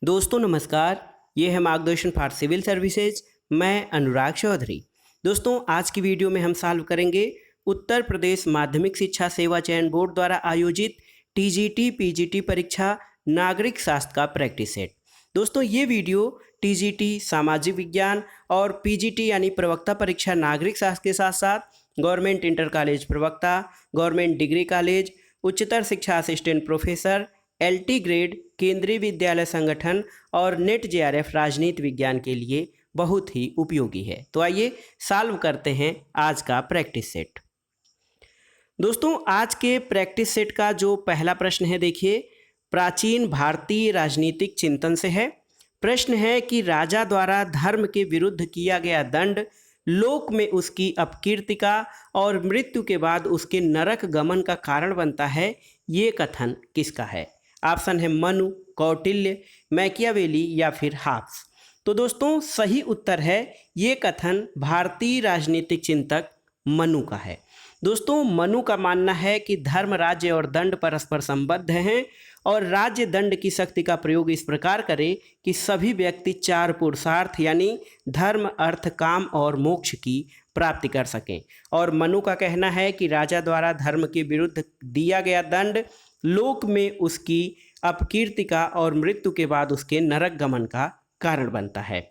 दोस्तों नमस्कार। ये है मार्गदर्शन फॉर सिविल सर्विसेज। मैं अनुराग चौधरी। दोस्तों आज की वीडियो में हम सॉल्व करेंगे उत्तर प्रदेश माध्यमिक शिक्षा सेवा चयन बोर्ड द्वारा आयोजित टीजीटी पीजीटी परीक्षा नागरिक शास्त्र का प्रैक्टिस सेट। दोस्तों ये वीडियो टीजीटी सामाजिक विज्ञान और पीजीटी यानी प्रवक्ता परीक्षा नागरिक शास्त्र के साथ साथ गवर्नमेंट इंटर कॉलेज प्रवक्ता, गवर्नमेंट डिग्री कॉलेज, उच्चतर शिक्षा असिस्टेंट प्रोफेसर, एलटी ग्रेड, केंद्रीय विद्यालय संगठन और नेट जेआरएफ राजनीति विज्ञान के लिए बहुत ही उपयोगी है। तो आइए सॉल्व करते हैं आज का प्रैक्टिस सेट। दोस्तों आज के प्रैक्टिस सेट का जो पहला प्रश्न है, देखिए, प्राचीन भारतीय राजनीतिक चिंतन से है। प्रश्न है कि राजा द्वारा धर्म के विरुद्ध किया गया दंड लोक में उसकी अपकीर्तिका और मृत्यु के बाद उसके नरक गमन का कारण बनता है। ये कथन किसका है? ऑप्शन है मनु, कौटिल्य, मैकियावेली या फिर हाब्स। तो दोस्तों सही उत्तर है ये कथन भारतीय राजनीतिक चिंतक मनु का है। दोस्तों मनु का मानना है कि धर्म, राज्य और दंड परस्पर संबद्ध हैं और राज्य दंड की शक्ति का प्रयोग इस प्रकार करे कि सभी व्यक्ति चार पुरुषार्थ यानी धर्म, अर्थ, काम और मोक्ष की प्राप्ति कर सकें। और मनु का कहना है कि राजा द्वारा धर्म के विरुद्ध दिया गया दंड लोक में उसकी अपकीर्तिका और मृत्यु के बाद उसके नरक गमन का कारण बनता है।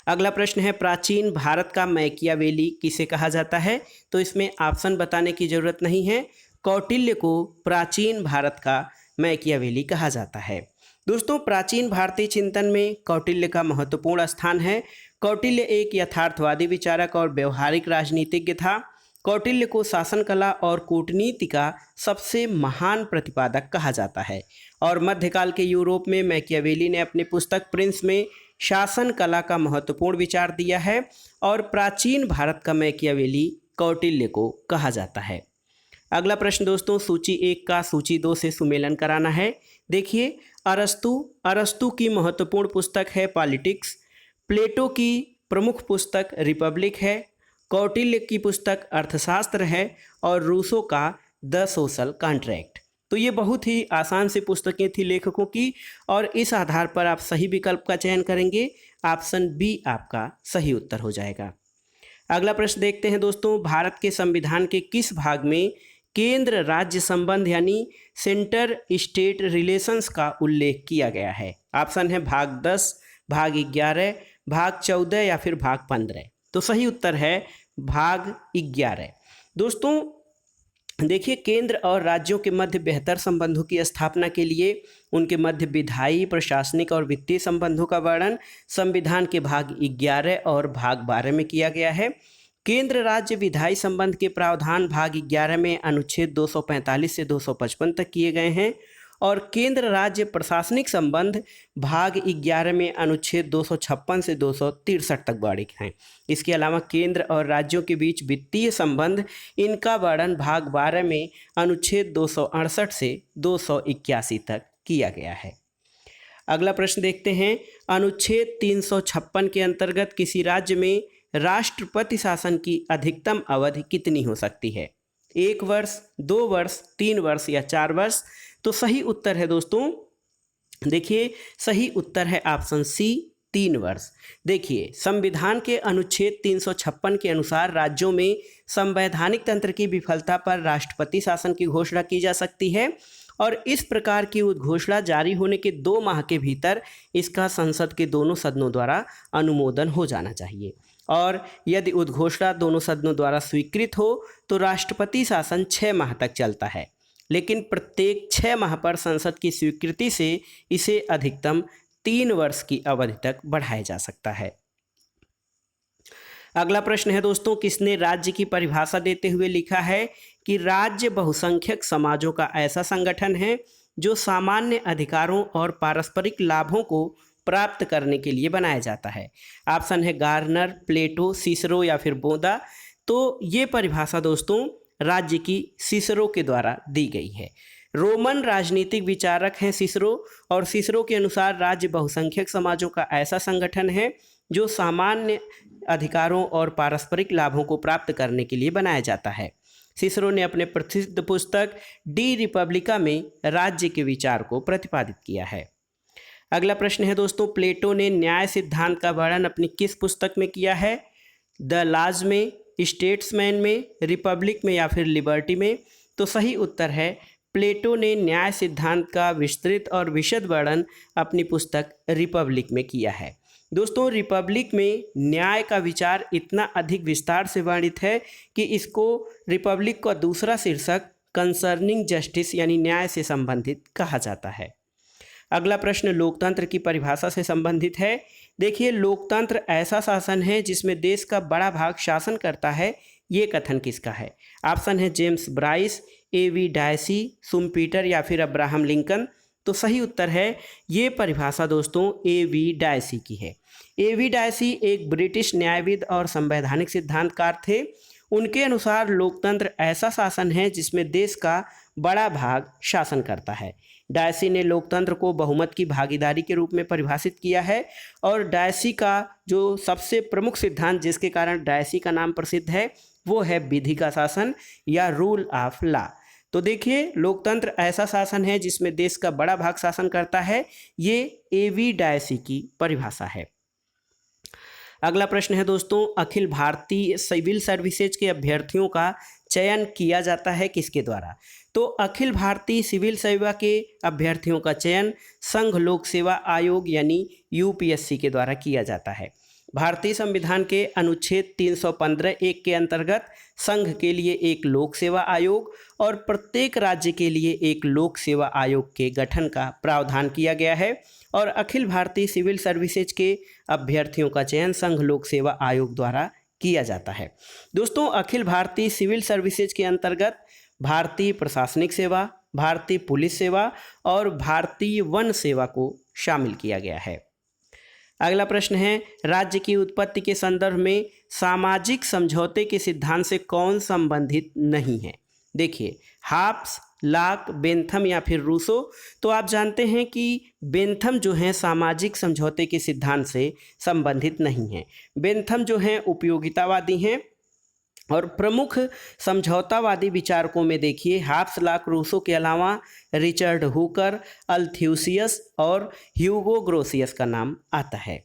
अगला प्रश्न है प्राचीन भारत का मैकियावेली किसे कहा जाता है? तो इसमें ऑप्शन बताने की जरूरत नहीं है। कौटिल्य को प्राचीन भारत का मैकियावेली कहा जाता है। दोस्तों प्राचीन भारतीय चिंतन में कौटिल्य का महत्वपूर्ण स्थान है। कौटिल्य एक यथार्थवादी विचारक और व्यवहारिक राजनीतिज्ञ था। कौटिल्य को शासन कला और कूटनीति का सबसे महान प्रतिपादक कहा जाता है और मध्यकाल के यूरोप में मैकियावेली ने अपनी पुस्तक प्रिंस में शासन कला का महत्वपूर्ण विचार दिया है और प्राचीन भारत का मैकियावेली कौटिल्य को कहा जाता है। अगला प्रश्न दोस्तों सूची 1 का सूची 2 से सुमेलन कराना है। देखिए, अरस्तु की महत्वपूर्ण पुस्तक है पॉलिटिक्स, प्लेटो की प्रमुख पुस्तक रिपब्लिक है, कौटिल्य की पुस्तक अर्थशास्त्र है और रूसो का द सोशल कॉन्ट्रैक्ट। तो ये बहुत ही आसान सी पुस्तकें थी लेखकों की और इस आधार पर आप सही विकल्प का चयन करेंगे। ऑप्शन बी आपका सही उत्तर हो जाएगा। अगला प्रश्न देखते हैं दोस्तों, भारत के संविधान के किस भाग में केंद्र राज्य संबंध यानी सेंटर स्टेट रिलेशंस का उल्लेख किया गया है? ऑप्शन है भाग 10, भाग 11, भाग 14 या फिर भाग 15। तो सही उत्तर है भाग 11। दोस्तों देखिए, केंद्र और राज्यों के मध्य बेहतर संबंधों की स्थापना के लिए उनके मध्य विधायी, प्रशासनिक और वित्तीय संबंधों का वर्णन संविधान के भाग 11 और भाग 12 में किया गया है। केंद्र राज्य विधायी संबंध के प्रावधान भाग 11 में अनुच्छेद 245 से 255 तक किए गए हैं और केंद्र राज्य प्रशासनिक संबंध भाग 11 में अनुच्छेद 256 से 263 तक वर्णित हैं। इसके अलावा केंद्र और राज्यों के बीच वित्तीय संबंध, इनका वर्णन भाग 12 में अनुच्छेद 268 से 281 तक किया गया है। अगला प्रश्न देखते हैं, अनुच्छेद 356 के अंतर्गत किसी राज्य में राष्ट्रपति शासन की अधिकतम अवधि कितनी हो सकती है? 1 वर्ष, 2 वर्ष, 3 वर्ष या 4 वर्ष? तो सही उत्तर है दोस्तों, देखिए सही उत्तर है ऑप्शन सी 3 वर्ष। देखिए, संविधान के अनुच्छेद 356 के अनुसार राज्यों में संवैधानिक तंत्र की विफलता पर राष्ट्रपति शासन की घोषणा की जा सकती है और इस प्रकार की उद्घोषणा जारी होने के 2 माह के भीतर इसका संसद के दोनों सदनों द्वारा अनुमोदन हो जाना चाहिए और यदि उद्घोषणा दोनों सदनों द्वारा स्वीकृत हो तो राष्ट्रपति शासन 6 माह तक चलता है, लेकिन प्रत्येक 6 माह पर संसद की स्वीकृति से इसे अधिकतम 3 वर्ष की अवधि तक बढ़ाया जा सकता है। अगला प्रश्न है दोस्तों, किसने राज्य की परिभाषा देते हुए लिखा है कि राज्य बहुसंख्यक समाजों का ऐसा संगठन है जो सामान्य अधिकारों और पारस्परिक लाभों को प्राप्त करने के लिए बनाया जाता है? ऑप्शन है गार्नर, प्लेटो, सिसरो या फिर बोदा। तो ये परिभाषा दोस्तों राज्य की सिसरो के द्वारा दी गई है। रोमन राजनीतिक विचारक हैं सिसरो और सिसरो के अनुसार राज्य बहुसंख्यक समाजों का ऐसा संगठन है जो सामान्य अधिकारों और पारस्परिक लाभों को प्राप्त करने के लिए बनाया जाता है। सिसरो ने अपने प्रसिद्ध पुस्तक डी रिपब्लिका में राज्य के विचार को प्रतिपादित किया है। अगला प्रश्न है दोस्तों, प्लेटो ने न्याय सिद्धांत का वर्णन अपनी किस पुस्तक में किया है? द लॉज में, स्टेट्समैन में, रिपब्लिक में या फिर लिबर्टी में? तो सही उत्तर है प्लेटो ने न्याय सिद्धांत का विस्तृत और विशद वर्णन अपनी पुस्तक रिपब्लिक में किया है। दोस्तों, रिपब्लिक में न्याय का विचार इतना अधिक विस्तार से वर्णित है कि इसको रिपब्लिक का दूसरा शीर्षक कंसर्निंग जस्टिस यानी न्याय से संबंधित कहा जाता है। अगला प्रश्न लोकतंत्र की परिभाषा से संबंधित है। देखिए, लोकतंत्र ऐसा शासन है जिसमें देश का बड़ा भाग शासन करता है। ये कथन किसका है? ऑप्शन है James Bryce, A.V.. Dicey, Schumpeter या फिर अब्राहम लिंकन। तो सही उत्तर है ये परिभाषा दोस्तों ए.वी. डायसी की है। ए.वी. डायसी एक ब्रिटिश न्यायविद और संवैधानिक सिद्धांतकार थे। उनके अनुसार लोकतंत्र ऐसा शासन है जिसमें देश का बड़ा भाग शासन करता है। डायसी ने लोकतंत्र को बहुमत की भागीदारी के रूप में परिभाषित किया है और डायसी का जो सबसे प्रमुख सिद्धांत जिसके कारण डायसी का नाम प्रसिद्ध है वो है विधि का शासन या रूल ऑफ लॉ। तो देखिए, लोकतंत्र ऐसा शासन है जिसमें देश का बड़ा भाग शासन करता है। ये ए.वी. डायसी की परिभाषा है। अगला प्रश्न है दोस्तों, अखिल भारतीय सिविल सर्विसेज के अभ्यर्थियों का चयन किया जाता है किसके द्वारा? तो अखिल भारतीय सिविल सेवा के अभ्यर्थियों का चयन संघ लोक सेवा आयोग यानी यूपीएससी के द्वारा किया जाता है। भारतीय संविधान के अनुच्छेद 315(1) के अंतर्गत संघ के लिए एक लोक सेवा आयोग और प्रत्येक राज्य के लिए एक लोक सेवा आयोग के गठन का प्रावधान किया गया है और अखिल भारतीय सिविल सर्विसेज के अभ्यर्थियों का चयन संघ लोक सेवा आयोग द्वारा किया जाता है। दोस्तों, अखिल भारतीय सिविल सर्विसेज के अंतर्गत भारतीय प्रशासनिक सेवा, भारतीय पुलिस सेवा और भारतीय वन सेवा को शामिल किया गया है। अगला प्रश्न है, राज्य की उत्पत्ति के संदर्भ में सामाजिक समझौते के सिद्धांत से कौन संबंधित नहीं है? देखिए, हॉब्स, लॉक, बेंथम या फिर रूसो। तो आप जानते हैं कि बेंथम जो हैं सामाजिक समझौते के सिद्धांत से संबंधित नहीं हैं। बेंथम जो हैं उपयोगितावादी हैं और प्रमुख समझौतावादी विचारकों में देखिए हॉब्स, लॉक, रूसो के अलावा रिचर्ड हुकर, अल्थ्यूसियस और ह्यूगो ग्रोसियस का नाम आता है।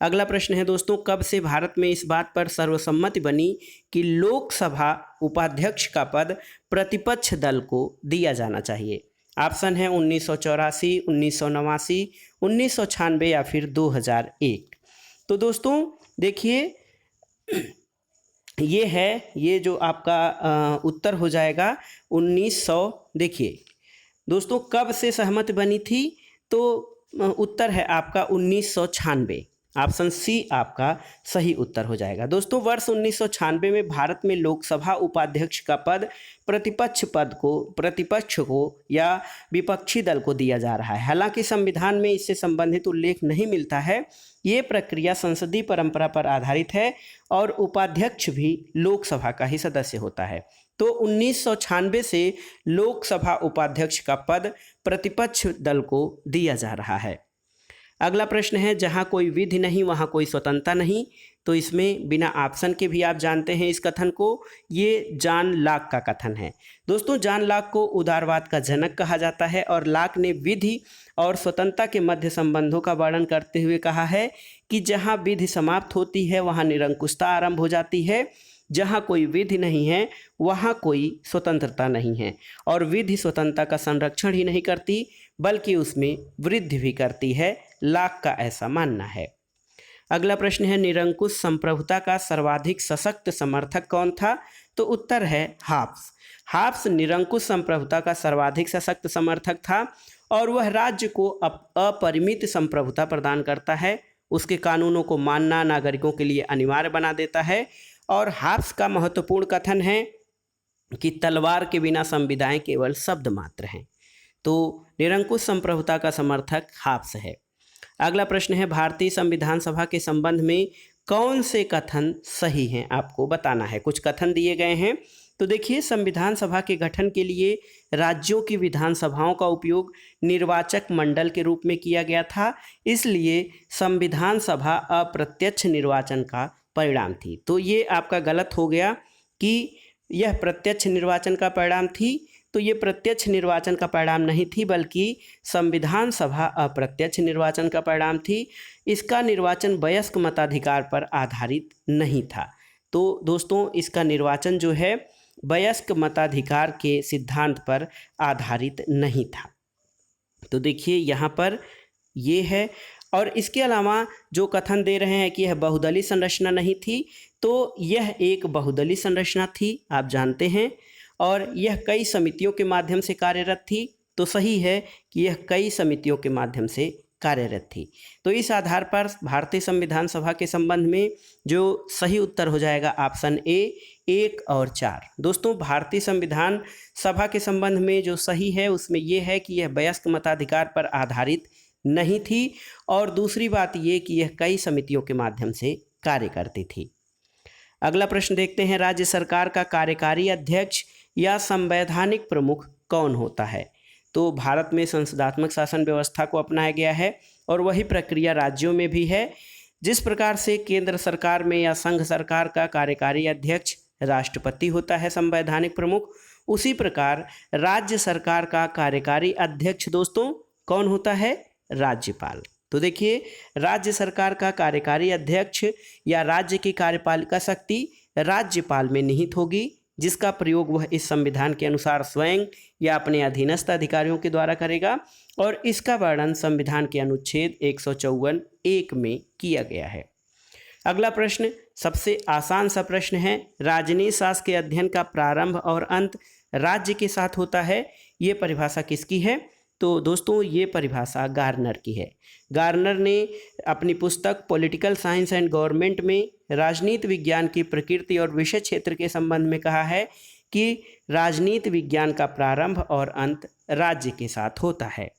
अगला प्रश्न है दोस्तों, कब से भारत में इस बात पर सर्वसम्मति बनी कि लोकसभा उपाध्यक्ष का पद प्रतिपक्ष दल को दिया जाना चाहिए? ऑप्शन है 1984, 1989, 1996 या फिर 2001। तो दोस्तों देखिए, ये जो आपका उत्तर हो जाएगा 1900। देखिए दोस्तों, कब से सहमति बनी थी? तो उत्तर है आपका 1996। ऑप्शन सी आपका सही उत्तर हो जाएगा। दोस्तों, वर्ष 1996 में भारत में लोकसभा उपाध्यक्ष का पद प्रतिपक्ष को या विपक्षी दल को दिया जा रहा है। हालांकि संविधान में इससे संबंधित उल्लेख नहीं मिलता है। ये प्रक्रिया संसदीय परंपरा पर आधारित है और उपाध्यक्ष भी लोकसभा का ही सदस्य होता है। तो 1996 से लोकसभा उपाध्यक्ष का पद प्रतिपक्ष दल को दिया जा रहा है। अगला प्रश्न है, जहाँ कोई विधि नहीं वहाँ कोई स्वतंत्रता नहीं। तो इसमें बिना ऑप्शन के भी आप जानते हैं इस कथन को, ये जॉन लॉक का कथन है। दोस्तों, जॉन लॉक को उदारवाद का जनक कहा जाता है और लॉक ने विधि और स्वतंत्रता के मध्य संबंधों का वर्णन करते हुए कहा है कि जहाँ विधि समाप्त होती है वहाँ निरंकुशता आरंभ हो जाती है, जहाँ कोई विधि नहीं है वहाँ कोई स्वतंत्रता नहीं है और विधि स्वतंत्रता का संरक्षण ही नहीं करती बल्कि उसमें वृद्धि भी करती है। लॉक का ऐसा मानना है। अगला प्रश्न है, निरंकुश संप्रभुता का सर्वाधिक सशक्त समर्थक कौन था? तो उत्तर है हॉब्स। हॉब्स निरंकुश संप्रभुता का सर्वाधिक सशक्त समर्थक था और वह राज्य को अपरिमित संप्रभुता प्रदान करता है। उसके कानूनों को मानना नागरिकों के लिए अनिवार्य बना देता है और हॉब्स का महत्वपूर्ण कथन है कि तलवार के बिना संविधाएं केवल शब्द मात्र हैं। तो निरंकुश संप्रभुता का समर्थक हॉब्स है। अगला प्रश्न है, भारतीय संविधान सभा के संबंध में कौन से कथन सही हैं? आपको बताना है। कुछ कथन दिए गए हैं। तो देखिए, संविधान सभा के गठन के लिए राज्यों की विधानसभाओं का उपयोग निर्वाचक मंडल के रूप में किया गया था, इसलिए संविधान सभा अप्रत्यक्ष निर्वाचन का परिणाम थी। तो ये आपका गलत हो गया कि यह प्रत्यक्ष निर्वाचन का परिणाम थी। तो ये प्रत्यक्ष निर्वाचन का परिणाम नहीं थी, बल्कि संविधान सभा अप्रत्यक्ष निर्वाचन का परिणाम थी। इसका निर्वाचन वयस्क मताधिकार पर आधारित नहीं था। तो दोस्तों इसका निर्वाचन जो है वयस्क मताधिकार के सिद्धांत पर आधारित नहीं था। तो देखिए यहाँ पर ये है। और इसके अलावा जो कथन दे रहे हैं कि यह बहुदलीय संरचना नहीं थी, तो यह एक बहुदलीय संरचना थी, आप जानते हैं, और यह कई समितियों के माध्यम से कार्यरत थी। तो सही है कि यह कई समितियों के माध्यम से कार्यरत थी। तो इस आधार पर भारतीय संविधान सभा के संबंध में जो सही उत्तर हो जाएगा ऑप्शन ए 1 और 4। दोस्तों भारतीय संविधान सभा के संबंध में जो सही है उसमें यह है कि यह वयस्क मताधिकार पर आधारित नहीं थी, और दूसरी बात ये कि यह कई समितियों के माध्यम से कार्य करती थी। अगला प्रश्न देखते हैं, राज्य सरकार का कार्यकारी अध्यक्ष या संवैधानिक प्रमुख कौन होता है? तो भारत में संसदात्मक शासन व्यवस्था को अपनाया गया है और वही प्रक्रिया राज्यों में भी है। जिस प्रकार से केंद्र सरकार में या संघ सरकार का कार्यकारी अध्यक्ष राष्ट्रपति होता है संवैधानिक प्रमुख, उसी प्रकार राज्य सरकार का कार्यकारी अध्यक्ष दोस्तों कौन होता है? राज्यपाल। तो देखिए राज्य सरकार का कार्यकारी अध्यक्ष या राज्य की कार्यपालिका शक्ति राज्यपाल में निहित होगी, जिसका प्रयोग वह इस संविधान के अनुसार स्वयं या अपने अधीनस्थ अधिकारियों के द्वारा करेगा, और इसका वर्णन संविधान के अनुच्छेद 154(1) में किया गया है। अगला प्रश्न सबसे आसान सा प्रश्न है, राजनीति शास्त्र के अध्ययन का प्रारंभ और अंत राज्य के साथ होता है। ये परिभाषा किसकी है? तो दोस्तों ये परिभाषा गार्नर की है। गार्नर ने अपनी पुस्तक पॉलिटिकल साइंस एंड गवर्नमेंट में राजनीति विज्ञान की प्रकृति और विषय क्षेत्र के संबंध में कहा है कि राजनीति विज्ञान का प्रारंभ और अंत राज्य के साथ होता है।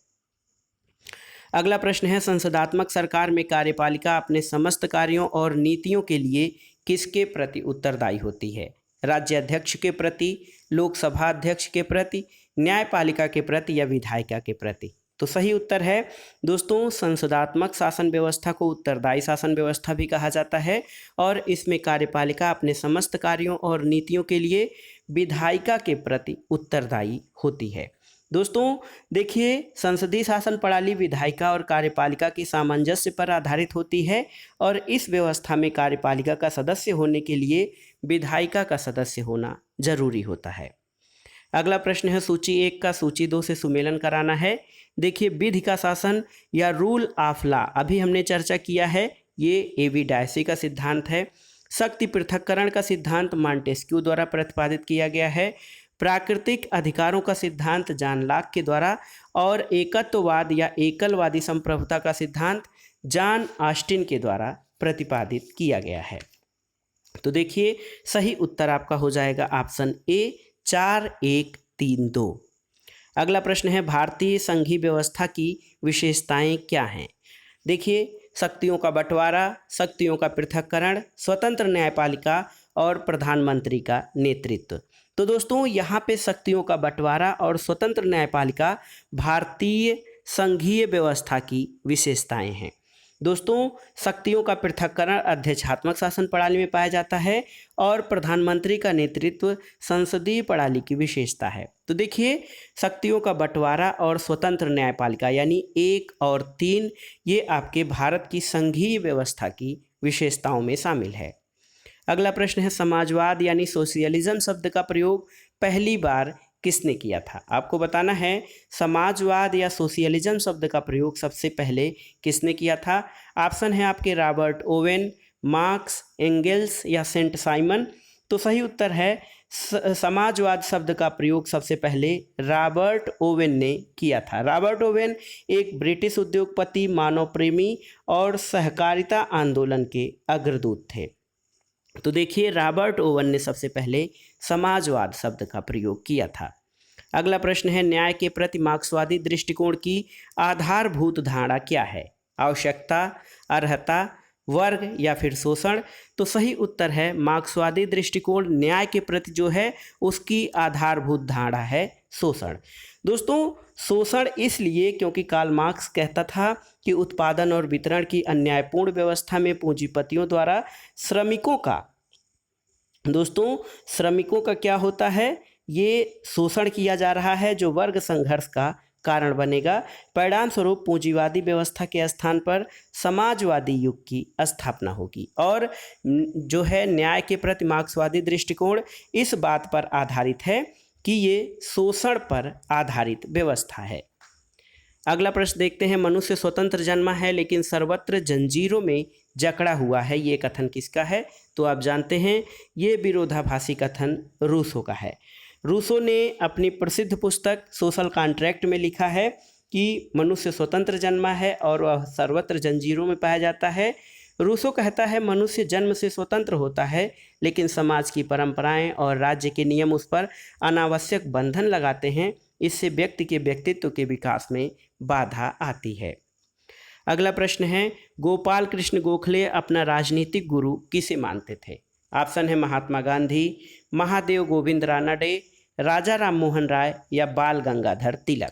अगला प्रश्न है, संसदात्मक सरकार में कार्यपालिका अपने समस्त कार्यों और नीतियों के लिए किसके प्रति उत्तरदायी होती है? राज्य अध्यक्ष के प्रति, लोकसभा अध्यक्ष के प्रति, न्यायपालिका के प्रति या विधायिका के प्रति? तो सही उत्तर है दोस्तों संसदात्मक शासन व्यवस्था को उत्तरदायी शासन व्यवस्था भी कहा जाता है, और इसमें कार्यपालिका अपने समस्त कार्यों और नीतियों के लिए विधायिका के प्रति उत्तरदायी होती है। दोस्तों देखिए संसदीय शासन प्रणाली विधायिका और कार्यपालिका की सामंजस्य पर आधारित होती है, और इस व्यवस्था में कार्यपालिका का सदस्य होने के लिए विधायिका का सदस्य होना जरूरी होता है। अगला प्रश्न है, सूची 1 का सूची 2 से सुमेलन कराना है। देखिए विधि का शासन या रूल ऑफ लॉ अभी हमने चर्चा किया है, ये एवी डायसी का सिद्धांत है। शक्ति पृथक्करण का सिद्धांत मॉन्टेस्क्यू द्वारा प्रतिपादित किया गया है। प्राकृतिक अधिकारों का सिद्धांत जॉन लॉक के द्वारा, और एकत्ववाद या एकलवादी संप्रभुता का सिद्धांत जॉन ऑस्टिन के द्वारा प्रतिपादित किया गया है। तो देखिए सही उत्तर आपका हो जाएगा ऑप्शन ए 4, 1, 3, 2। अगला प्रश्न है, भारतीय संघीय व्यवस्था की विशेषताएं क्या हैं? देखिए शक्तियों का बंटवारा, शक्तियों का पृथक्करण, स्वतंत्र न्यायपालिका और प्रधानमंत्री का नेतृत्व। तो दोस्तों यहाँ पे शक्तियों का बंटवारा और स्वतंत्र न्यायपालिका भारतीय संघीय व्यवस्था की विशेषताएं हैं। दोस्तों शक्तियों का पृथक्करण अध्यक्षात्मक शासन प्रणाली में पाया जाता है, और प्रधानमंत्री का नेतृत्व संसदीय प्रणाली की विशेषता है। तो देखिए शक्तियों का बंटवारा और स्वतंत्र न्यायपालिका यानी 1 और 3 ये आपके भारत की संघीय व्यवस्था की विशेषताओं में शामिल है। अगला प्रश्न है, समाजवाद यानी सोशलिज्म शब्द का प्रयोग पहली बार किसने किया था? आपको बताना है समाजवाद या सोशलिज्म शब्द का प्रयोग सबसे पहले किसने किया था। ऑप्शन है आपके रॉबर्ट ओवेन, मार्क्स, एंगेल्स या सेंट साइमन। तो सही उत्तर है समाजवाद शब्द का प्रयोग सबसे पहले रॉबर्ट ओवेन ने किया था। रॉबर्ट ओवेन एक ब्रिटिश उद्योगपति, मानव प्रेमी और सहकारिता आंदोलन के अग्रदूत थे। तो देखिए रॉबर्ट ओवेन ने सबसे पहले समाजवाद शब्द का प्रयोग किया था। अगला प्रश्न है, न्याय के प्रति मार्क्सवादी दृष्टिकोण की आधारभूत धारणा क्या है? आवश्यकता, अर्हता, वर्ग या फिर शोषण? तो सही उत्तर है मार्क्सवादी दृष्टिकोण न्याय के प्रति जो है उसकी आधारभूत धारणा है शोषण। दोस्तों शोषण इसलिए क्योंकि कार्ल मार्क्स कहता था कि उत्पादन और वितरण की अन्यायपूर्ण व्यवस्था में पूंजीपतियों द्वारा श्रमिकों का क्या होता है ये शोषण किया जा रहा है जो वर्ग संघर्ष का कारण बनेगा। परिणाम स्वरूप पूंजीवादी व्यवस्था के स्थान पर समाजवादी युग की स्थापना होगी। और जो है न्याय के प्रति मार्क्सवादी दृष्टिकोण इस बात पर आधारित है कि ये शोषण पर आधारित व्यवस्था है। अगला प्रश्न देखते हैं, मनुष्य स्वतंत्र जन्मा है लेकिन सर्वत्र जंजीरों में जकड़ा हुआ है, ये कथन किसका है? तो आप जानते हैं ये विरोधाभासी कथन रूसो का है। रूसो ने अपनी प्रसिद्ध पुस्तक सोशल कॉन्ट्रैक्ट में लिखा है कि मनुष्य स्वतंत्र जन्मा है और वह सर्वत्र जंजीरों में पाया जाता है। रूसो कहता है मनुष्य जन्म से स्वतंत्र होता है लेकिन समाज की परंपराएं और राज्य के नियम उस पर अनावश्यक बंधन लगाते हैं, इससे व्यक्ति के व्यक्तित्व के विकास में बाधा आती है। अगला प्रश्न है, गोपाल कृष्ण गोखले अपना राजनीतिक गुरु किसे मानते थे? ऑप्शन है महात्मा गांधी, महादेव गोविंद रानडे, राजा राम मोहन राय या बाल गंगाधर तिलक।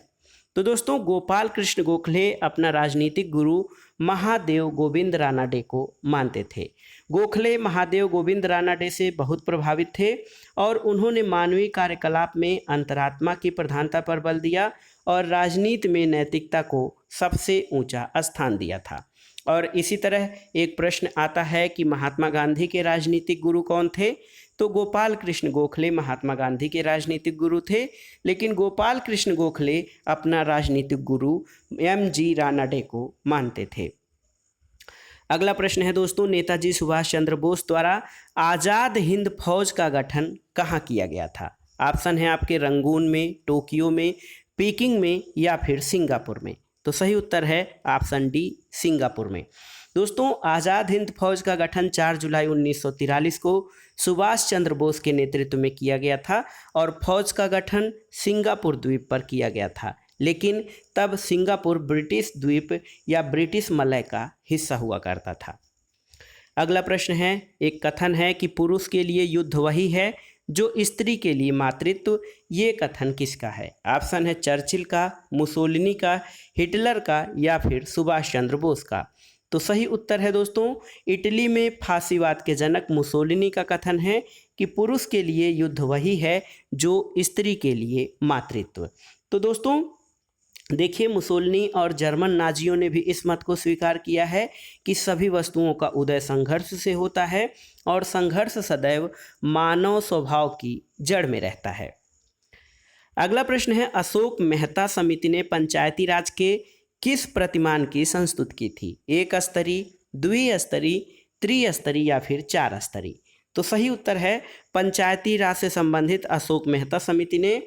तो दोस्तों गोपाल कृष्ण गोखले अपना राजनीतिक गुरु महादेव गोविंद रानडे को मानते थे। गोखले महादेव गोविंद रानडे से बहुत प्रभावित थे और उन्होंने मानवीय कार्यकलाप में अंतरात्मा की प्रधानता पर बल दिया और राजनीति में नैतिकता को सबसे ऊंचा स्थान दिया था। और इसी तरह एक प्रश्न आता है कि महात्मा गांधी के राजनीतिक गुरु कौन थे? तो गोपाल कृष्ण गोखले महात्मा गांधी के राजनीतिक गुरु थे, लेकिन गोपाल कृष्ण गोखले अपना राजनीतिक गुरु एम.जी. रानडे को मानते थे। अगला प्रश्न है दोस्तों, नेताजी सुभाष चंद्र बोस द्वारा आज़ाद हिंद फौज का गठन कहाँ किया गया था? ऑप्शन है आपके रंगून में, टोक्यो में, पीकिंग में या फिर सिंगापुर में। तो सही उत्तर है ऑप्शन डी, सिंगापुर में। दोस्तों आज़ाद हिंद फौज का गठन 4 जुलाई 1943 को सुभाष चंद्र बोस के नेतृत्व में किया गया था और फौज का गठन सिंगापुर द्वीप पर किया गया था, लेकिन तब सिंगापुर ब्रिटिश द्वीप या ब्रिटिश मलय का हिस्सा हुआ करता था। अगला प्रश्न है, एक कथन है कि पुरुष के लिए युद्ध वही है जो स्त्री के लिए मातृत्व, ये कथन किसका है? ऑप्शन है चर्चिल का, मुसोलिनी का, हिटलर का या फिर सुभाष चंद्र बोस का। तो सही उत्तर है दोस्तों इटली में फांसीवाद के जनक मुसोलिनी का कथन है कि पुरुष के लिए युद्ध वही है जो स्त्री के लिए मातृत्व। तो दोस्तों देखिए मुसोलिनी और जर्मन नाजियों ने भी इस मत को स्वीकार किया है कि सभी वस्तुओं का उदय संघर्ष से होता है और संघर्ष सदैव मानव स्वभाव की जड़ में रहता है। अगला प्रश्न है, अशोक मेहता समिति ने पंचायती राज के किस प्रतिमान की संस्तुति की थी? एक स्तरीय, द्विस्तरीय, त्रिस्तरीय या फिर 4 स्तरीय। तो सही उत्तर है पंचायती राज से संबंधित अशोक मेहता समिति ने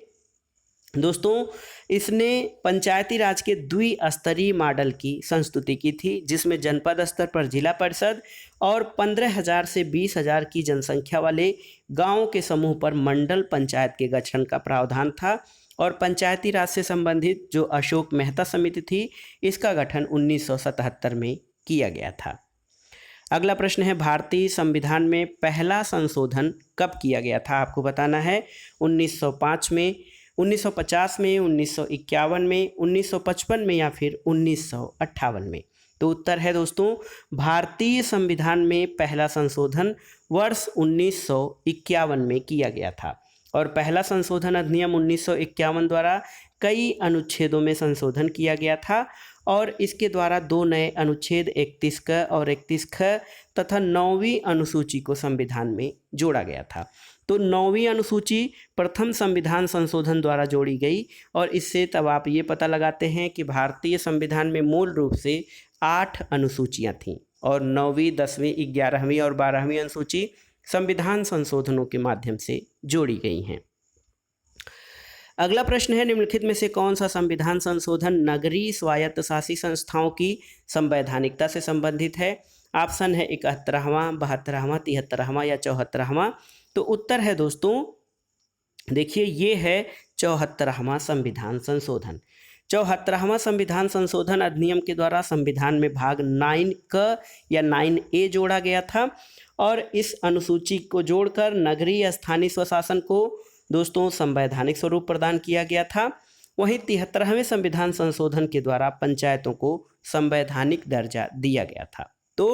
दोस्तों इसने पंचायती राज के द्विस्तरीय मॉडल की संस्तुति की थी, जिसमें जनपद स्तर पर जिला परिषद और 15,000 से 20,000 की जनसंख्या वाले गांवों के समूह पर मंडल पंचायत के गठन का प्रावधान था। और पंचायती राज से संबंधित जो अशोक मेहता समिति थी इसका गठन 1977 में किया गया था। अगला प्रश्न है, भारतीय संविधान में पहला संशोधन कब किया गया था? आपको बताना है 1905 में, 1950 में, 1951 में, 1955 में या फिर 1958 में। तो उत्तर है दोस्तों भारतीय संविधान में पहला संशोधन वर्ष 1951 में किया गया था। और पहला संशोधन अधिनियम 1951 द्वारा कई अनुच्छेदों में संशोधन किया गया था और इसके द्वारा 2 नए अनुच्छेद 31 क और 31 ख तथा 9वीं अनुसूची को संविधान में जोड़ा गया था। तो 9वीं अनुसूची प्रथम संविधान संशोधन द्वारा जोड़ी गई और इससे तब आप ये पता लगाते हैं कि भारतीय संविधान में मूल रूप से 8 अनुसूचियां थीं और 9वीं, 10वीं, 11वीं और 12वीं अनुसूची संविधान संशोधनों के माध्यम से जोड़ी गई हैं। अगला प्रश्न है, निम्नलिखित में से कौन सा संविधान संशोधन नगरीय स्वायत्तशासी संस्थाओं की संवैधानिकता से संबंधित है? ऑप्शन है 71वां, 72वां, 73वां या 74वां। तो उत्तर है दोस्तों देखिए ये है 74वां संविधान संशोधन। 74वां संविधान संशोधन अधिनियम के द्वारा संविधान में भाग 9 क या 9A जोड़ा गया था और इस अनुसूची को जोड़कर नगरीय स्थानीय स्वशासन को दोस्तों संवैधानिक स्वरूप प्रदान किया गया था। वहीं 73वें संविधान संशोधन के द्वारा पंचायतों को संवैधानिक दर्जा दिया गया था। तो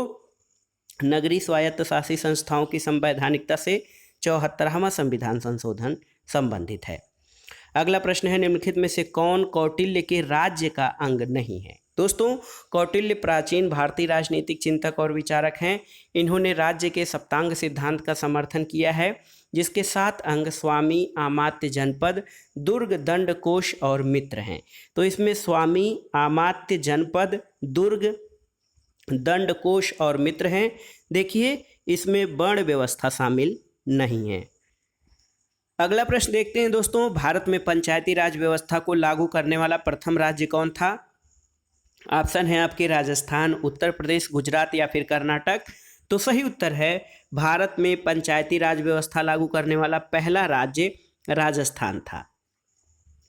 नगरीय स्वायत्तशासी संस्थाओं की संवैधानिकता से 74वां संविधान संशोधन संबंधित है। अगला प्रश्न है, निम्नलिखित में से कौन कौटिल्य के राज्य का अंग नहीं है? दोस्तों, कौटिल्य प्राचीन भारतीय राजनीतिक चिंतक और विचारक हैं। इन्होंने राज्य के सप्तांग सिद्धांत का समर्थन किया है, जिसके 7 अंग स्वामी, आमात्य, जनपद, दुर्ग, दंड, कोश और मित्र हैं। तो इसमें स्वामी, आमात्य, जनपद, दुर्ग, दंड, कोश और मित्र हैं। देखिए, इसमें वर्ण व्यवस्था शामिल नहीं है। अगला प्रश्न देखते हैं दोस्तों, भारत में पंचायती राज व्यवस्था को लागू करने वाला प्रथम राज्य कौन था? ऑप्शन है आपके राजस्थान, उत्तर प्रदेश, गुजरात या फिर कर्नाटक। तो सही उत्तर है, भारत में पंचायती राज व्यवस्था लागू करने वाला पहला राज्य राजस्थान था।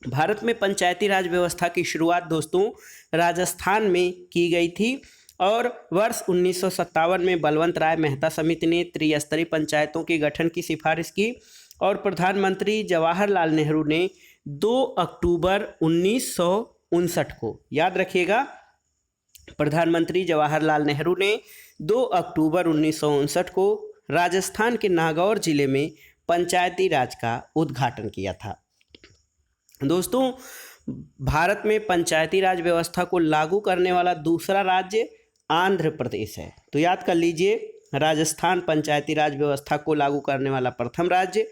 भारत में पंचायती राज व्यवस्था की शुरुआत दोस्तों राजस्थान में की गई थी और वर्ष 1957 में बलवंत राय मेहता समिति ने त्रिस्तरीय पंचायतों के गठन की सिफारिश की और प्रधानमंत्री जवाहरलाल नेहरू ने 2 अक्टूबर 1959 को, याद रखिएगा, प्रधानमंत्री जवाहरलाल नेहरू ने 2 अक्टूबर 1959 को राजस्थान के नागौर जिले में पंचायती राज का उद्घाटन किया था। दोस्तों, भारत में पंचायती राज व्यवस्था को लागू करने वाला दूसरा राज्य आंध्र प्रदेश है। तो याद कर लीजिए, राजस्थान पंचायती राज व्यवस्था को लागू करने वाला प्रथम राज्य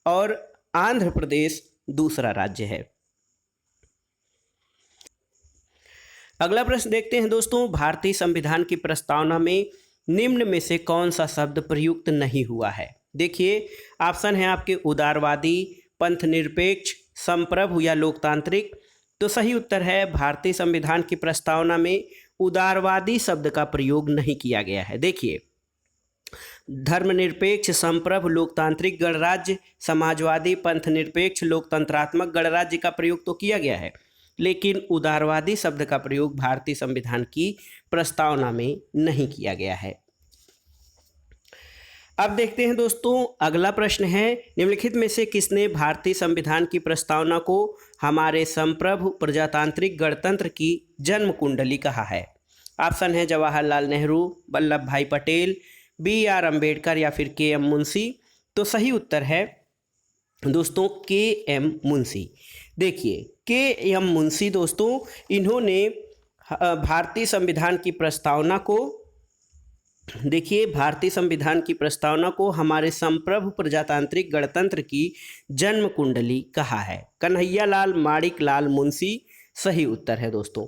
और आंध्र प्रदेश दूसरा राज्य है। अगला प्रश्न देखते हैं दोस्तों, भारतीय संविधान की प्रस्तावना में निम्न में से कौन सा शब्द प्रयुक्त नहीं हुआ है? देखिए, ऑप्शन है आपके उदारवादी, पंथनिरपेक्ष, संप्रभु या लोकतांत्रिक। तो सही उत्तर है, भारतीय संविधान की प्रस्तावना में उदारवादी शब्द का प्रयोग नहीं किया गया है। देखिए, धर्मनिरपेक्ष, संप्रभु, लोकतांत्रिक गणराज्य, समाजवादी, पंथनिरपेक्ष, लोकतंत्रात्मक गणराज्य का प्रयोग तो किया गया है, लेकिन उदारवादी शब्द का प्रयोग भारतीय संविधान की प्रस्तावना में नहीं किया गया है। अब देखते हैं दोस्तों, अगला प्रश्न है, निम्नलिखित में से किसने भारतीय संविधान की प्रस्तावना को हमारे संप्रभु प्रजातांत्रिक गणतंत्र की जन्म कुंडली कहा है? ऑप्शन है जवाहरलाल नेहरू, वल्लभ भाई पटेल, BR अम्बेडकर या फिर KM मुंशी। तो सही उत्तर है दोस्तों KM मुंशी। देखिए, KM मुंशी दोस्तों, इन्होंने भारतीय संविधान की प्रस्तावना को, देखिए, भारतीय संविधान की प्रस्तावना को हमारे संप्रभु प्रजातांत्रिक गणतंत्र की जन्म कुंडली कहा है। कन्हैयालाल माणिक लाल मुंशी सही उत्तर है दोस्तों।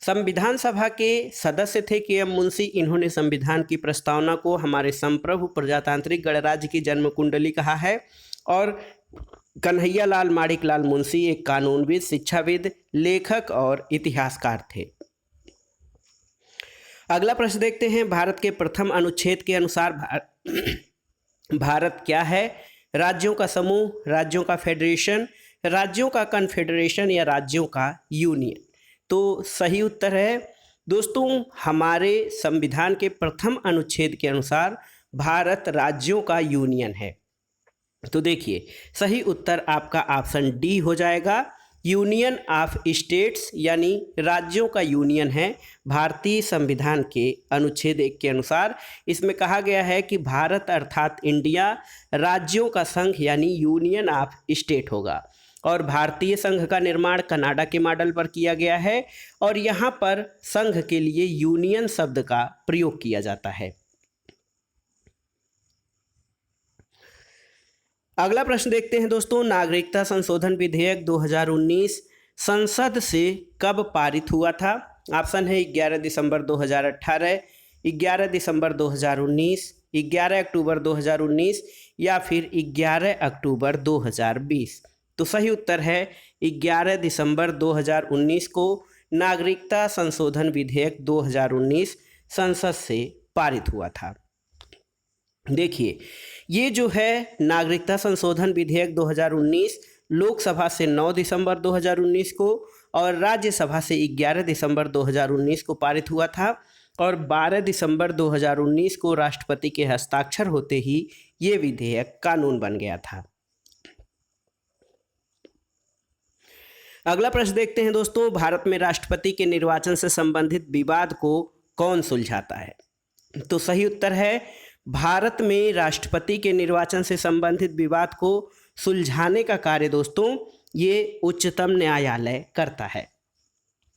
संविधान सभा के सदस्य थे KM मुंशी। इन्होंने संविधान की प्रस्तावना को हमारे संप्रभु प्रजातांत्रिक गणराज्य की जन्म कुंडली कहा है। और कन्हैयालाल माणिक लाल मुंशी एक कानूनविद, शिक्षाविद, लेखक और इतिहासकार थे। अगला प्रश्न देखते हैं, भारत के प्रथम अनुच्छेद के अनुसार भारत क्या है? राज्यों का समूह, राज्यों का फेडरेशन, राज्यों का कन्फेडरेशन या राज्यों का यूनियन। तो सही उत्तर है दोस्तों, हमारे संविधान के प्रथम अनुच्छेद के अनुसार भारत राज्यों का यूनियन है। तो देखिए, सही उत्तर आपका ऑप्शन डी हो जाएगा, यूनियन ऑफ स्टेट्स, यानी राज्यों का यूनियन है भारतीय संविधान के अनुच्छेद 1 के अनुसार। इसमें कहा गया है कि भारत अर्थात इंडिया राज्यों का संघ यानी यूनियन ऑफ स्टेट होगा। और भारतीय संघ का निर्माण कनाडा के मॉडल पर किया गया है और यहाँ पर संघ के लिए यूनियन शब्द का प्रयोग किया जाता है। अगला प्रश्न देखते हैं दोस्तों, नागरिकता संशोधन विधेयक 2019 संसद से कब पारित हुआ था? ऑप्शन है 11 दिसंबर 2018, 11 दिसंबर 2019, 11 अक्टूबर 2019 या फिर 11 अक्टूबर 2020। तो सही उत्तर है 11 दिसंबर 2019 को नागरिकता संशोधन विधेयक 2019 संसद से पारित हुआ था। देखिए, ये जो है नागरिकता संशोधन विधेयक 2019 लोकसभा से 9 दिसंबर 2019 को और राज्यसभा से 11 दिसंबर 2019 को पारित हुआ था और 12 दिसंबर 2019 को राष्ट्रपति के हस्ताक्षर होते ही ये विधेयक कानून बन गया था। अगला प्रश्न देखते हैं दोस्तों, भारत में राष्ट्रपति के निर्वाचन से संबंधित विवाद को कौन सुलझाता है? तो सही उत्तर है, भारत में राष्ट्रपति के निर्वाचन से संबंधित विवाद को सुलझाने का कार्य दोस्तों ये उच्चतम न्यायालय करता है।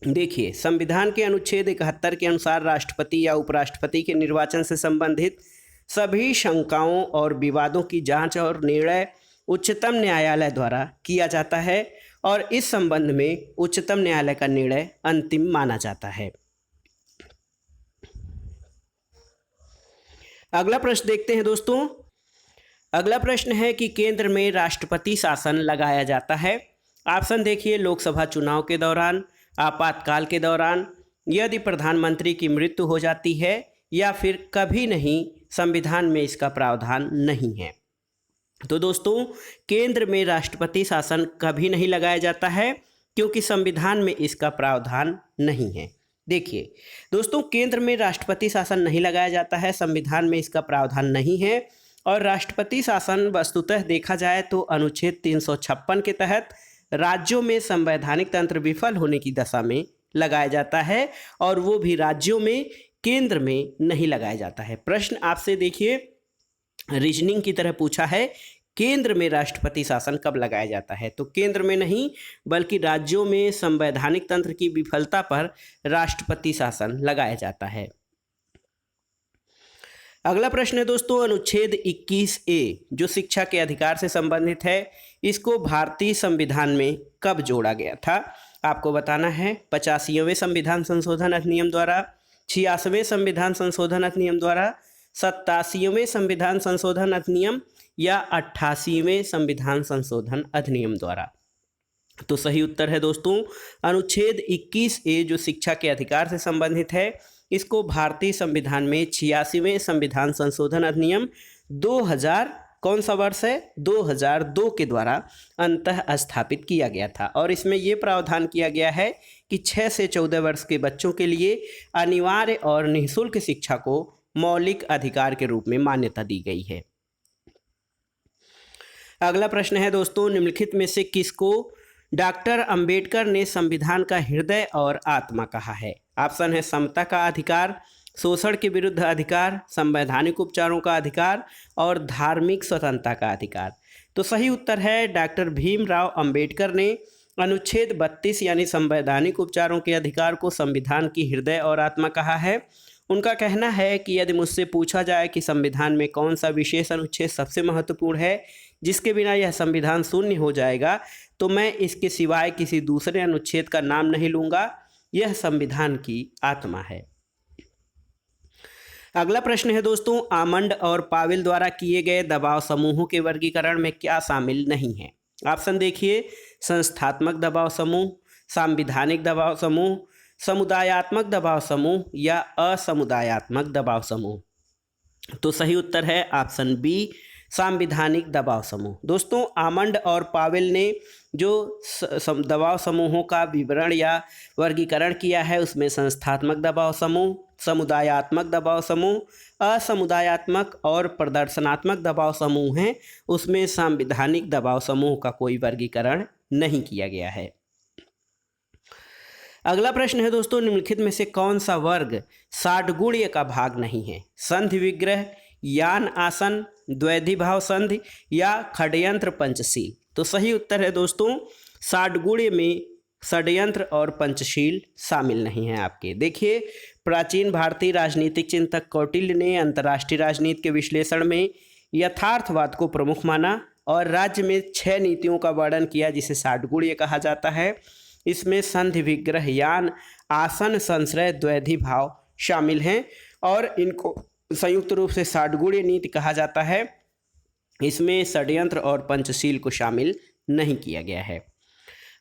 देखिए, संविधान के अनुच्छेद 71 के अनुसार राष्ट्रपति या उपराष्ट्रपति के निर्वाचन से संबंधित सभी शंकाओं और विवादों की जांच और निर्णय उच्चतम न्यायालय द्वारा किया जाता है और इस संबंध में उच्चतम न्यायालय का निर्णय अंतिम माना जाता है। अगला प्रश्न देखते हैं दोस्तों। अगला प्रश्न है कि केंद्र में राष्ट्रपति शासन लगाया जाता है। ऑप्शन देखिए, लोकसभा चुनाव के दौरान, आपातकाल के दौरान, यदि प्रधानमंत्री की मृत्यु हो जाती है, या फिर कभी नहीं, संविधान में इसका प्रावधान नहीं है। तो दोस्तों, केंद्र में राष्ट्रपति शासन कभी नहीं लगाया जाता है क्योंकि संविधान में इसका प्रावधान नहीं है। देखिए दोस्तों, केंद्र में राष्ट्रपति शासन नहीं लगाया जाता है, संविधान में इसका प्रावधान नहीं है। और राष्ट्रपति शासन वस्तुतः देखा जाए तो अनुच्छेद 356 के तहत राज्यों में संवैधानिक तंत्र विफल होने की दशा में लगाया जाता है, और वो भी राज्यों में, केंद्र में नहीं लगाया जाता है। प्रश्न आपसे देखिए रीजनिंग की तरह पूछा है, केंद्र में राष्ट्रपति शासन कब लगाया जाता है? तो केंद्र में नहीं बल्कि राज्यों में संवैधानिक तंत्र की विफलता पर राष्ट्रपति शासन लगाया जाता है। अगला प्रश्न है दोस्तों, अनुच्छेद 21A जो शिक्षा के अधिकार से संबंधित है, इसको भारतीय संविधान में कब जोड़ा गया था? आपको बताना है 85वें संविधान संशोधन अधिनियम द्वारा, 86वें संविधान संशोधन अधिनियम द्वारा, 87वें संविधान संशोधन अधिनियम या 88वें संविधान संशोधन अधिनियम द्वारा। तो सही उत्तर है दोस्तों अनुच्छेद 21A जो शिक्षा के अधिकार से संबंधित है, इसको भारतीय संविधान में 86वें संविधान संशोधन अधिनियम 2000 कौन सा वर्ष है 2002 के द्वारा अंतः स्थापित किया गया था। और इसमें ये प्रावधान किया गया है कि 6 से 14 वर्ष के बच्चों के लिए अनिवार्य और निःशुल्क शिक्षा को मौलिक अधिकार के रूप में मान्यता दी गई है। अगला प्रश्न है दोस्तों, निम्नलिखित में से किसको डॉक्टर अंबेडकर ने संविधान का हृदय और आत्मा कहा है? ऑप्शन है समता का अधिकार, शोषण के विरुद्ध अधिकार, संवैधानिक उपचारों का अधिकार और धार्मिक स्वतंत्रता का अधिकार। तो सही उत्तर है डॉक्टर भीमराव अंबेडकर ने अनुच्छेद 32 यानी संवैधानिक उपचारों के अधिकार को संविधान की हृदय और आत्मा कहा है। उनका कहना है कि यदि मुझसे पूछा जाए कि संविधान में कौन सा विशेष अनुच्छेद सबसे महत्वपूर्ण है जिसके बिना यह संविधान शून्य हो जाएगा, तो मैं इसके सिवाय किसी दूसरे अनुच्छेद का नाम नहीं लूँगा। यह संविधान की आत्मा है। अगला प्रश्न है दोस्तों, आमंड और पावेल द्वारा किए गए दबाव समूहों के वर्गीकरण में क्या शामिल नहीं है? ऑप्शन देखिए, संस्थात्मक दबाव समूह, सांविधानिक दबाव समूह, समुदायात्मक दबाव समूह या असमुदायात्मक दबाव समूह। तो सही उत्तर है ऑप्शन बी, सांविधानिक दबाव समूह। दोस्तों, आमंड और पावेल ने जो दबाव समूहों का विवरण या वर्गीकरण किया है उसमें संस्थात्मक दबाव समूह, समुदायात्मक दबाव समूह, असमुदायात्मक और प्रदर्शनात्मक दबाव समूह हैं। उसमें सांविधानिक दबाव समूह का कोई वर्गीकरण नहीं किया गया है। अगला प्रश्न है दोस्तों, निम्नलिखित में से कौन सा वर्ग षाड्गुण्य का भाग नहीं है? संधि विग्रह, यान आसन, द्वैधिभाव संधि या षड्यंत्र पंचशील। तो सही उत्तर है दोस्तों षाड्गुण्य में षड्यंत्र और पंचशील शामिल नहीं है आपके। देखिए, प्राचीन भारतीय राजनीतिक चिंतक कौटिल्य ने अंतर्राष्ट्रीय राजनीति के विश्लेषण में यथार्थवाद को प्रमुख माना और राज्य में 6 नीतियों का वर्णन किया जिसे षाड्गुण्य कहा जाता है। इसमें संधि विग्रह, यान, आसन, संश्रय, द्वैधिभाव शामिल हैं और इनको संयुक्त रूप से षाड्गुण्य नीति कहा जाता है। इसमें षड्यंत्र और पंचशील को शामिल नहीं किया गया है।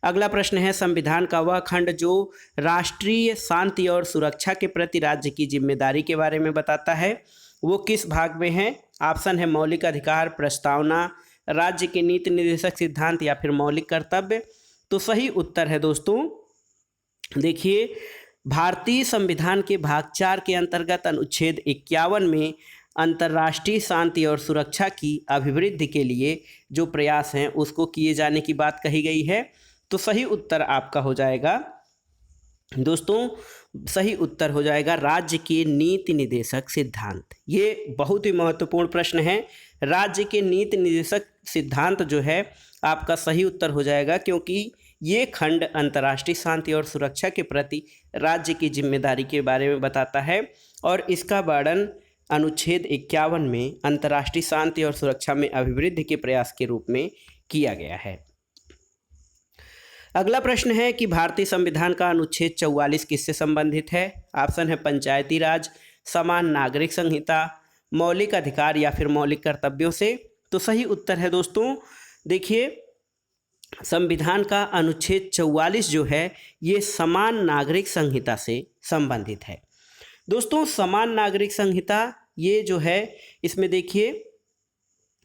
अगला प्रश्न है, संविधान का वह खंड जो राष्ट्रीय शांति और सुरक्षा के प्रति राज्य की जिम्मेदारी के बारे में बताता है वो किस भाग में है? ऑप्शन है मौलिक अधिकार, प्रस्तावना, राज्य के नीति निर्देशक सिद्धांत या फिर मौलिक कर्तव्य। तो सही उत्तर है दोस्तों, देखिए, भारतीय संविधान के भाग 4 के अंतर्गत अनुच्छेद 51 में अंतर्राष्ट्रीय शांति और सुरक्षा की अभिवृद्धि के लिए जो प्रयास हैं उसको किए जाने की बात कही गई है। तो सही उत्तर आपका हो जाएगा दोस्तों सही उत्तर हो जाएगा राज्य के नीति निर्देशक सिद्धांत। ये बहुत ही महत्वपूर्ण प्रश्न है। राज्य के नीति निर्देशक सिद्धांत जो है आपका सही उत्तर हो जाएगा, क्योंकि ये खंड अंतर्राष्ट्रीय शांति और सुरक्षा के प्रति राज्य की जिम्मेदारी के बारे में बताता है और इसका वर्णन अनुच्छेद 51 में अंतर्राष्ट्रीय शांति और सुरक्षा में अभिवृद्धि के प्रयास के रूप में किया गया है। अगला प्रश्न है कि भारतीय संविधान का अनुच्छेद 44 किससे संबंधित है? ऑप्शन है पंचायती राज, समान नागरिक संहिता, मौलिक अधिकार या फिर मौलिक कर्तव्यों से। तो सही उत्तर है दोस्तों, देखिए संविधान का अनुच्छेद 44 जो है ये समान नागरिक संहिता से संबंधित है। दोस्तों समान नागरिक संहिता ये जो है इसमें देखिए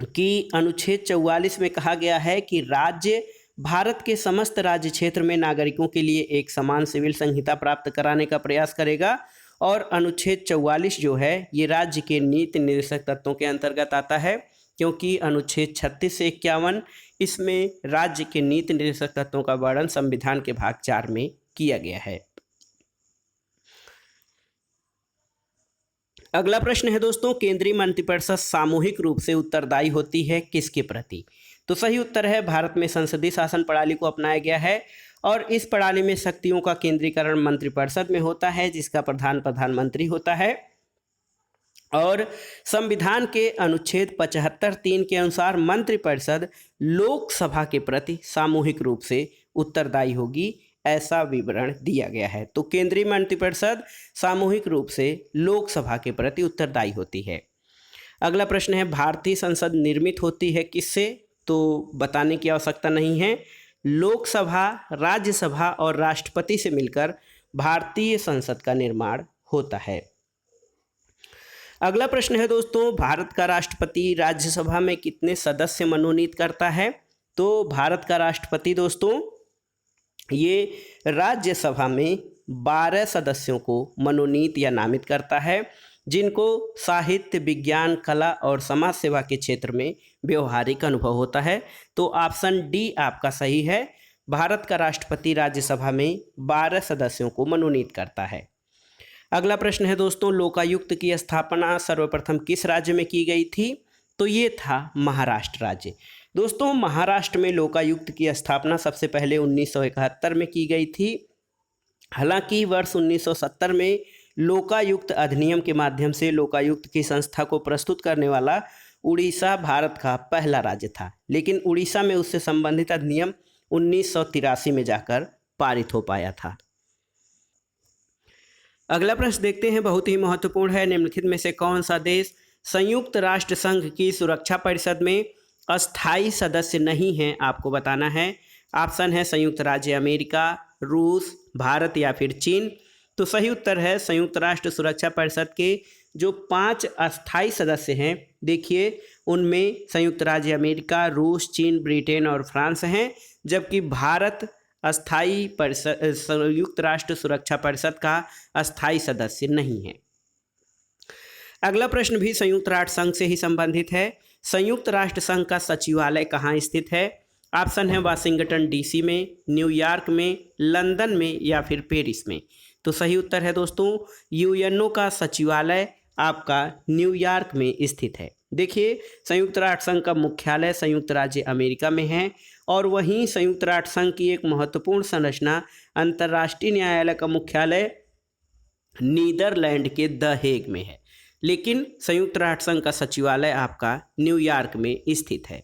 कि अनुच्छेद 44 में कहा गया है कि राज्य भारत के समस्त राज्य क्षेत्र में नागरिकों के लिए एक समान सिविल संहिता प्राप्त कराने का प्रयास करेगा और अनुच्छेद 44 जो है ये राज्य के नीति निर्देशक तत्वों के अंतर्गत आता है, क्योंकि अनुच्छेद 36 से 51 इसमें राज्य के नीति निर्देशक तत्वों का वर्णन संविधान के भाग 4 में किया गया है। अगला प्रश्न है दोस्तों, केंद्रीय मंत्रिपरिषद सामूहिक रूप से उत्तरदायी होती है किसके प्रति? तो सही उत्तर है भारत में संसदीय शासन प्रणाली को अपनाया गया है और इस प्रणाली में शक्तियों का केंद्रीकरण मंत्रिपरिषद में होता है, जिसका प्रधान प्रधानमंत्री होता है। और संविधान के अनुच्छेद 75(3) के अनुसार मंत्रिपरिषद लोकसभा के प्रति सामूहिक रूप से उत्तरदायी होगी, ऐसा विवरण दिया गया है। तो केंद्रीय मंत्रिपरिषद सामूहिक रूप से लोकसभा के प्रति उत्तरदायी होती है। अगला प्रश्न है, भारतीय संसद निर्मित होती है किससे? तो बताने की आवश्यकता नहीं है। लोकसभा, राज्यसभा और राष्ट्रपति से मिलकर भारतीय संसद का निर्माण होता है। अगला प्रश्न है दोस्तों, भारत का राष्ट्रपति राज्यसभा में कितने सदस्य मनोनीत करता है? तो भारत का राष्ट्रपति दोस्तों ये राज्यसभा में 12 सदस्यों को मनोनीत या नामित करता है, जिनको साहित्य, विज्ञान, कला और समाज सेवा के क्षेत्र में व्यवहारिक अनुभव होता है। तो ऑप्शन डी आपका सही है, भारत का राष्ट्रपति राज्यसभा में 12 सदस्यों को मनोनीत करता है। अगला प्रश्न है दोस्तों, लोकायुक्त की स्थापना सर्वप्रथम किस राज्य में की गई थी? तो ये था महाराष्ट्र राज्य। दोस्तों महाराष्ट्र में लोकायुक्त की स्थापना सबसे पहले 1971 में की गई थी। हालांकि वर्ष 1970 में लोकायुक्त अधिनियम के माध्यम से लोकायुक्त की संस्था को प्रस्तुत करने वाला उड़ीसा भारत का पहला राज्य था, लेकिन उड़ीसा में उससे संबंधित अधिनियम 1983 में जाकर पारित हो पाया था। अगला प्रश्न देखते हैं, बहुत ही महत्वपूर्ण है। निम्नलिखित में से कौन सा देश संयुक्त राष्ट्र संघ की सुरक्षा परिषद में अस्थायी सदस्य नहीं है? आपको बताना है। ऑप्शन है संयुक्त राज्य अमेरिका, रूस, भारत या फिर चीन। तो सही उत्तर है संयुक्त राष्ट्र सुरक्षा परिषद के जो 5 अस्थायी सदस्य हैं, देखिए उनमें संयुक्त राज्य अमेरिका, रूस, चीन, ब्रिटेन और फ्रांस हैं, जबकि भारत अस्थायी परिषद संयुक्त राष्ट्र सुरक्षा परिषद का अस्थायी सदस्य नहीं है। अगला प्रश्न भी संयुक्त राष्ट्र संघ से ही संबंधित है। संयुक्त राष्ट्र संघ का सचिवालय कहाँ स्थित है? ऑप्शन है वाशिंगटन डीसी में, न्यूयॉर्क में, लंदन में या फिर पेरिस में। तो सही उत्तर है दोस्तों, यूएनओ का सचिवालय आपका न्यूयॉर्क में स्थित है। देखिए संयुक्त राष्ट्र संघ का मुख्यालय संयुक्त राज्य अमेरिका में है और वहीं संयुक्त राष्ट्र संघ की एक महत्वपूर्ण संरचना अंतर्राष्ट्रीय न्यायालय का मुख्यालय नीदरलैंड के द हेग में है, लेकिन संयुक्त राष्ट्र संघ का सचिवालय आपका न्यूयॉर्क में स्थित है।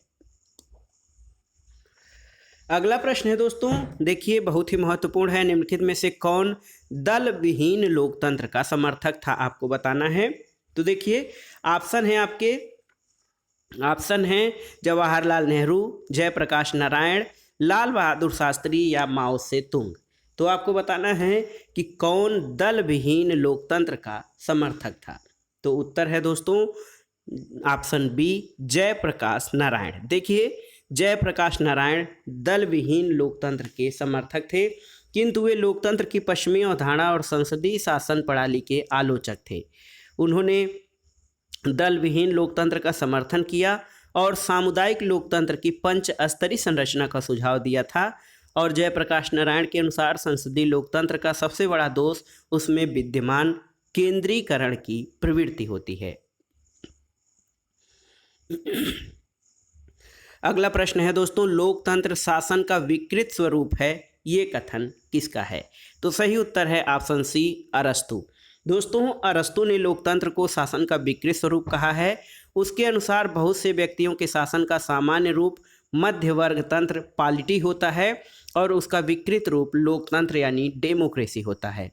अगला प्रश्न है दोस्तों, देखिए बहुत ही महत्वपूर्ण है। निम्नलिखित में से कौन दल विहीन लोकतंत्र का समर्थक था? आपको बताना है। तो देखिए ऑप्शन है आपके, ऑप्शन है जवाहरलाल नेहरू, जयप्रकाश नारायण, लाल बहादुर शास्त्री या माओ से तुंग। तो आपको बताना है कि कौन दल विहीन लोकतंत्र का समर्थक था। तो उत्तर है दोस्तों ऑप्शन बी, जयप्रकाश नारायण। देखिए जयप्रकाश नारायण दल विहीन लोकतंत्र के समर्थक थे, किंतु वे लोकतंत्र की पश्चिमी अवधारणा और संसदीय शासन प्रणाली के आलोचक थे। उन्होंने दल विहीन लोकतंत्र का समर्थन किया और सामुदायिक लोकतंत्र की पंच स्तरीय संरचना का सुझाव दिया था और जयप्रकाश नारायण के अनुसार संसदीय लोकतंत्र का सबसे बड़ा दोष उसमें विद्यमान केंद्रीकरण की प्रवृत्ति होती है। अगला प्रश्न है दोस्तों, लोकतंत्र शासन का विकृत स्वरूप है, ये कथन किसका है? तो सही उत्तर है ऑप्शन सी, अरस्तु। दोस्तों, अरस्तु ने लोकतंत्र को शासन का विकृत स्वरूप कहा है। उसके अनुसार बहुत से व्यक्तियों के शासन का सामान्य रूप मध्य वर्ग तंत्र पॉलिटी होता है और उसका विकृत रूप लोकतंत्र यानी डेमोक्रेसी होता है।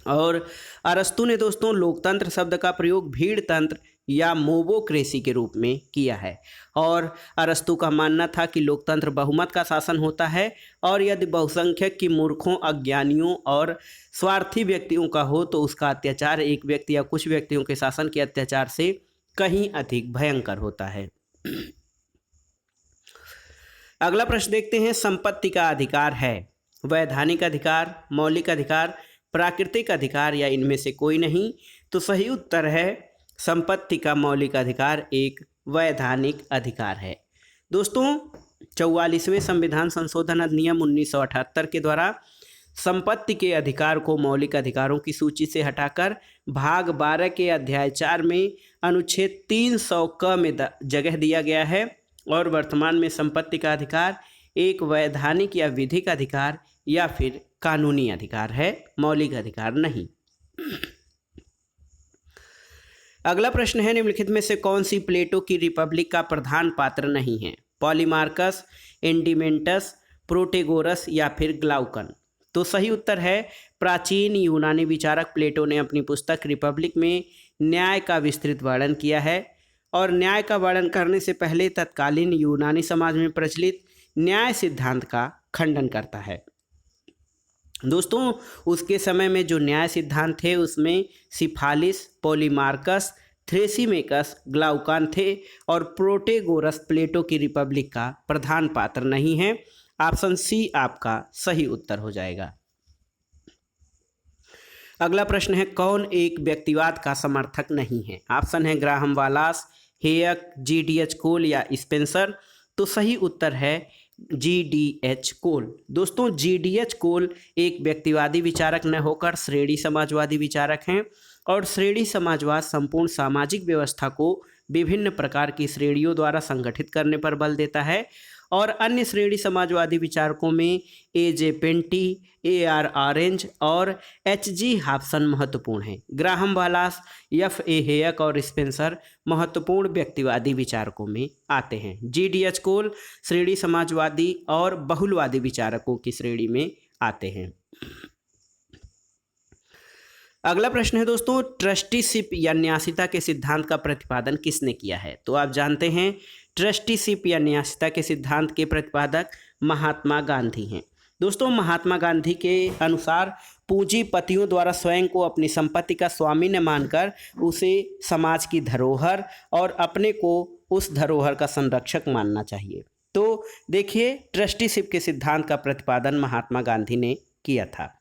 और अरस्तु ने दोस्तों लोकतंत्र शब्द का प्रयोग भीड़ तंत्र या मोबोक्रेसी के रूप में किया है। और अरस्तु का मानना था कि लोकतंत्र बहुमत का शासन होता है और यदि बहुसंख्यक की मूर्खों, अज्ञानियों और स्वार्थी व्यक्तियों का हो तो उसका अत्याचार एक व्यक्ति या कुछ व्यक्तियों के शासन के अत्याचार से कहीं अधिक भयंकर होता है। अगला प्रश्न देखते हैं, संपत्ति का अधिकार है वैधानिक अधिकार, मौलिक अधिकार, प्राकृतिक अधिकार या इनमें से कोई नहीं? तो सही उत्तर है संपत्ति का मौलिक अधिकार एक वैधानिक अधिकार है। दोस्तों, 44वें संविधान संशोधन अधिनियम 1978 के द्वारा संपत्ति के अधिकार को मौलिक अधिकारों की सूची से हटाकर भाग 12 के अध्याय 4 में अनुच्छेद 300 क में जगह दिया गया है और वर्तमान में संपत्ति का अधिकार एक वैधानिक या विधिक अधिकार या फिर कानूनी अधिकार है, मौलिक अधिकार नहीं। अगला प्रश्न है, निम्नलिखित में से कौन सी प्लेटो की रिपब्लिक का प्रधान पात्र नहीं है? पॉलीमार्कस, एंटीमेंटस, प्रोटेगोरस या फिर ग्लाउकन? तो सही उत्तर है प्राचीन यूनानी विचारक प्लेटो ने अपनी पुस्तक रिपब्लिक में न्याय का विस्तृत वर्णन किया है और न्याय का वर्णन करने से पहले तत्कालीन यूनानी समाज में प्रचलित न्याय सिद्धांत का खंडन करता है। दोस्तों, उसके समय में जो न्याय सिद्धांत थे उसमें सिफालिस, पॉलीमार्कस, थ्रेसिमेकस, ग्लाउकान थे और प्रोटेगोरस प्लेटो की रिपब्लिक का प्रधान पात्र नहीं है। ऑप्शन सी आपका सही उत्तर हो जाएगा। अगला प्रश्न है, कौन एक व्यक्तिवाद का समर्थक नहीं है? ऑप्शन है ग्राहम वालास, हेयक, GDH कोल या स्पेंसर? तो सही उत्तर है GDH कोल। दोस्तों, GDH कोल एक व्यक्तिवादी विचारक न होकर श्रेणी समाजवादी विचारक हैं और श्रेणी समाजवाद संपूर्ण सामाजिक व्यवस्था को विभिन्न प्रकार की श्रेणियों द्वारा संगठित करने पर बल देता है और अन्य श्रेणी समाजवादी विचारकों में AJ पेंटी, AR ऑरेंज और HG हॉब्सन महत्वपूर्ण हैं। ग्राहम वालास, FA हेयक और स्पेंसर महत्वपूर्ण व्यक्तिवादी विचारकों में आते हैं। GDH कोल श्रेणी समाजवादी और बहुलवादी विचारकों की श्रेणी में आते हैं। अगला प्रश्न है दोस्तों, ट्रस्टीशिप या न्यासिता के सिद्धांत का प्रतिपादन किसने किया है? तो आप जानते हैं ट्रस्टीशिप या न्यासिता के सिद्धांत के प्रतिपादक महात्मा गांधी हैं। दोस्तों, महात्मा गांधी के अनुसार पूंजीपतियों द्वारा स्वयं को अपनी संपत्ति का स्वामी न मानकर उसे समाज की धरोहर और अपने को उस धरोहर का संरक्षक मानना चाहिए। तो देखिए, ट्रस्टीशिप के सिद्धांत का प्रतिपादन महात्मा गांधी ने किया था।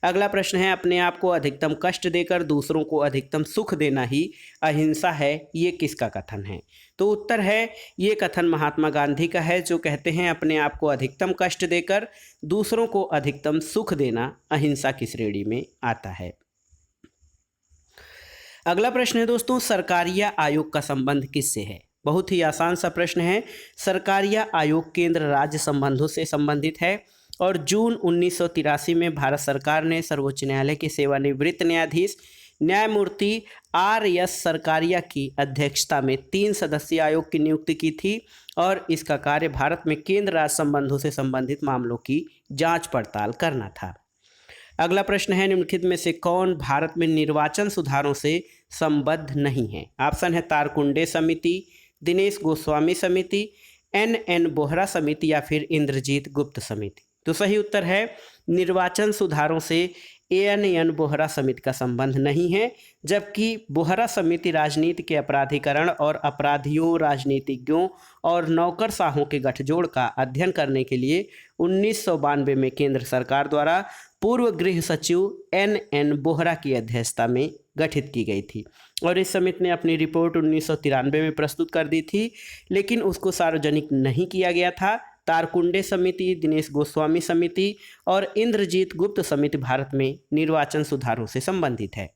अगला प्रश्न है, अपने आप को अधिकतम कष्ट देकर दूसरों को अधिकतम सुख देना ही अहिंसा है, ये किसका कथन है? तो उत्तर है ये कथन महात्मा गांधी का है, जो कहते हैं अपने आप को अधिकतम कष्ट देकर दूसरों को अधिकतम सुख देना अहिंसा की श्रेणी में आता है। अगला प्रश्न है दोस्तों, सरकारिया आयोग का संबंध किससे है? बहुत ही आसान सा प्रश्न है। सरकारिया आयोग केंद्र राज्य संबंधों से संबंधित है और जून 1983 में भारत सरकार ने सर्वोच्च न्यायालय के सेवानिवृत्त न्यायाधीश न्यायमूर्ति RS सरकारिया की अध्यक्षता में 3 सदस्यीय आयोग की नियुक्ति की थी और इसका कार्य भारत में केंद्र राज्य संबंधों से संबंधित मामलों की जांच पड़ताल करना था। अगला प्रश्न है, निम्नलिखित में से कौन भारत में निर्वाचन सुधारों से संबद्ध नहीं है? ऑप्शन है तारकुंडे समिति, दिनेश गोस्वामी समिति, NN बोहरा समिति या फिर इंद्रजीत गुप्त समिति? तो सही उत्तर है निर्वाचन सुधारों से ANN बोहरा समिति का संबंध नहीं है, जबकि बोहरा समिति राजनीति के अपराधीकरण और अपराधियों, राजनीतिज्ञों और नौकरशाहों के गठजोड़ का अध्ययन करने के लिए 1992 में केंद्र सरकार द्वारा पूर्व गृह सचिव NN बोहरा की अध्यक्षता में गठित की गई थी और इस समिति ने अपनी रिपोर्ट 1993 में प्रस्तुत कर दी थी, लेकिन उसको सार्वजनिक नहीं किया गया था तारकुंडे समिति, दिनेश गोस्वामी समिति और इंद्रजीत गुप्त समिति भारत में निर्वाचन सुधारों से संबंधित है।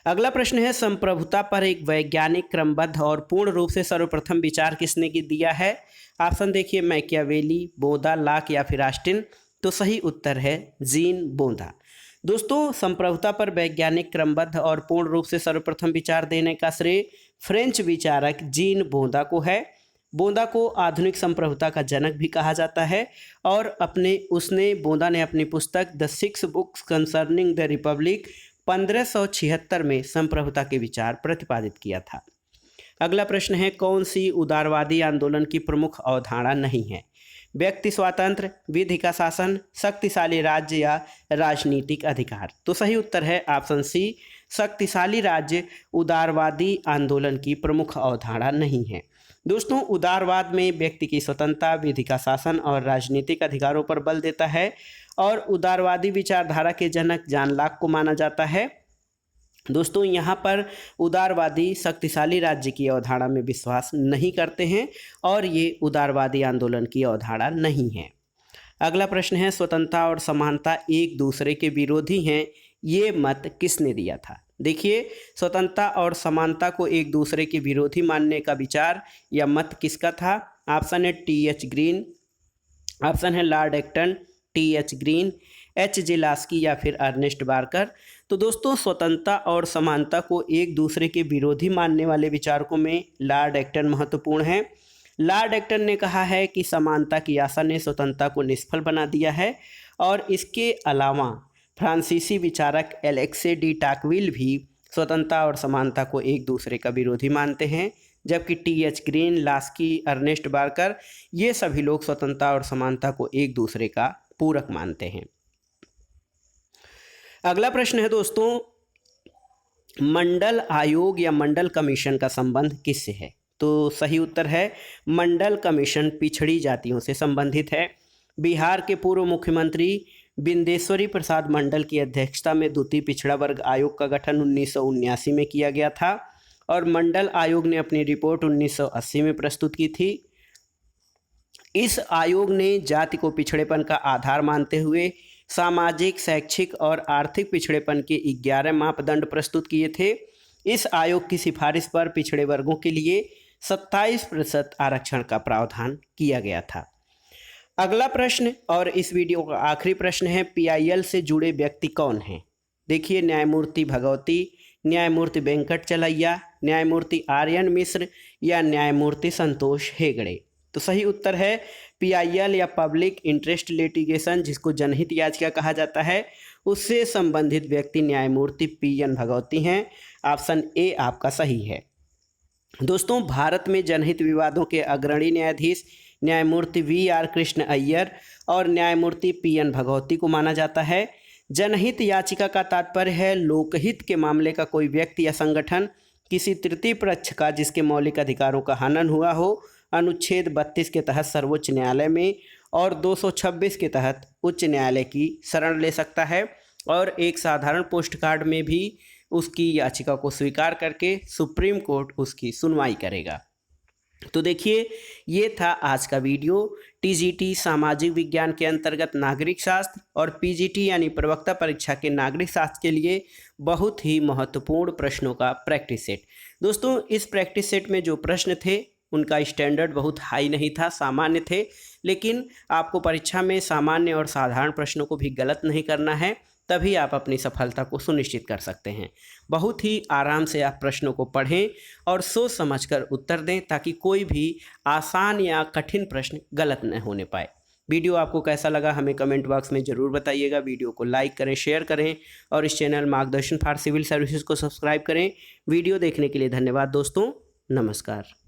अगला प्रश्न है, संप्रभुता पर एक वैज्ञानिक क्रमबद्ध और पूर्ण रूप से सर्वप्रथम विचार किसने दिया है? ऑप्शन देखिए, मैकियावेली, बोधा, लाक या फिर ऑस्टिन। तो सही उत्तर है जीन बोधा। दोस्तों, संप्रभुता पर वैज्ञानिक क्रमबद्ध और पूर्ण रूप से सर्वप्रथम विचार देने का श्रेय फ्रेंच विचारक जीन बोधा को है। बोधा को आधुनिक संप्रभुता का जनक भी कहा जाता है और बोधा ने अपनी पुस्तक the 6 books concerning the Republic 1576 में संप्रभुता के विचार प्रतिपादित किया था। अगला प्रश्न है, कौन सी उदारवादी आंदोलन की प्रमुख अवधारणा नहीं है? व्यक्ति स्वातंत्र्य, विधि का शासन, शक्तिशाली राज्य या राजनीतिक अधिकार। तो सही उत्तर है ऑप्शन सी, शक्तिशाली राज्य उदारवादी आंदोलन की प्रमुख अवधारणा नहीं है। दोस्तों, उदारवाद में व्यक्ति की स्वतंत्रता, विधि का शासन और राजनीतिक अधिकारों पर बल देता है और उदारवादी विचारधारा के जनक जॉन लॉक को माना जाता है। दोस्तों, यहाँ पर उदारवादी शक्तिशाली राज्य की अवधारणा में विश्वास नहीं करते हैं और ये उदारवादी आंदोलन की अवधारणा नहीं है। अगला प्रश्न है, स्वतंत्रता और समानता एक दूसरे के विरोधी हैं, ये मत किसने दिया था? देखिए, स्वतंत्रता और समानता को एक दूसरे के विरोधी मानने का विचार या मत किसका था? ऑप्शन है टी.एच. ग्रीन, ऑप्शन है Lord Acton, T H. Green, H J. Laski या फिर अर्नेस्ट बार्कर। तो दोस्तों, स्वतंत्रता और समानता को एक दूसरे के विरोधी मानने वाले विचारकों में लॉर्ड एक्टन महत्वपूर्ण है। लॉर्ड एक्टन ने कहा है कि समानता की आशा ने स्वतंत्रता को निष्फल बना दिया है और इसके अलावा फ्रांसीसी विचारक एलेक्से डी टाकविल भी स्वतंत्रता और समानता को एक दूसरे का विरोधी मानते हैं, जबकि T H. Green, Laski, Ernest Barker ये सभी लोग स्वतंत्रता और समानता को एक दूसरे का पूरक मानते हैं। अगला प्रश्न है दोस्तों, मंडल आयोग या मंडल कमीशन का संबंध किससे है? तो सही उत्तर है मंडल कमीशन पिछड़ी जातियों से संबंधित है। बिहार के पूर्व मुख्यमंत्री बिंदेश्वरी प्रसाद मंडल की अध्यक्षता में द्वितीय पिछड़ा वर्ग आयोग का गठन 1979 में किया गया था और मंडल आयोग ने अपनी रिपोर्ट 1980 में प्रस्तुत की थी। इस आयोग ने जाति को पिछड़ेपन का आधार मानते हुए सामाजिक, शैक्षिक और आर्थिक पिछड़ेपन के 11 मापदंड प्रस्तुत किए थे। इस आयोग की सिफारिश पर पिछड़े वर्गों के लिए 27% आरक्षण का प्रावधान किया गया था। अगला प्रश्न और इस वीडियो का आखिरी प्रश्न है, पीआईएल से जुड़े व्यक्ति कौन हैं? देखिए, न्यायमूर्ति भगवती, न्यायमूर्ति वेंकट चलैया, न्यायमूर्ति आर्यन मिश्र या न्यायमूर्ति संतोष हेगड़े। तो सही उत्तर है पीआईएल या पब्लिक इंटरेस्ट लिटिगेशन, जिसको जनहित याचिका कहा जाता है, उससे संबंधित व्यक्ति न्यायमूर्ति पी.एन. भगवती हैं। ऑप्शन ए आपका सही है। दोस्तों, भारत में जनहित विवादों के अग्रणी न्यायाधीश न्यायमूर्ति वी.आर. कृष्ण अय्यर और न्यायमूर्ति पी.एन. भगवती को माना जाता है। जनहित याचिका का तात्पर्य है लोकहित के मामले का कोई व्यक्ति या संगठन किसी तृतीय पक्ष का जिसके मौलिक अधिकारों का हनन हुआ हो, अनुच्छेद 32 के तहत सर्वोच्च न्यायालय में और 226 के तहत उच्च न्यायालय की शरण ले सकता है और एक साधारण पोस्ट कार्ड में भी उसकी याचिका को स्वीकार करके सुप्रीम कोर्ट उसकी सुनवाई करेगा। तो देखिए, ये था आज का वीडियो। टीजीटी सामाजिक विज्ञान के अंतर्गत नागरिक शास्त्र और पीजीटी यानी प्रवक्ता परीक्षा के नागरिक शास्त्र के लिए बहुत ही महत्वपूर्ण प्रश्नों का प्रैक्टिस सेट। दोस्तों, इस प्रैक्टिस सेट में जो प्रश्न थे उनका स्टैंडर्ड बहुत हाई नहीं था, सामान्य थे, लेकिन आपको परीक्षा में सामान्य और साधारण प्रश्नों को भी गलत नहीं करना है, तभी आप अपनी सफलता को सुनिश्चित कर सकते हैं। बहुत ही आराम से आप प्रश्नों को पढ़ें और सोच समझकर उत्तर दें ताकि कोई भी आसान या कठिन प्रश्न गलत न होने पाए। वीडियो आपको कैसा लगा हमें कमेंट बॉक्स में ज़रूर बताइएगा। वीडियो को लाइक करें, शेयर करें और इस चैनल मार्गदर्शन फॉर सिविल सर्विसेज को सब्सक्राइब करें। वीडियो देखने के लिए धन्यवाद दोस्तों, नमस्कार।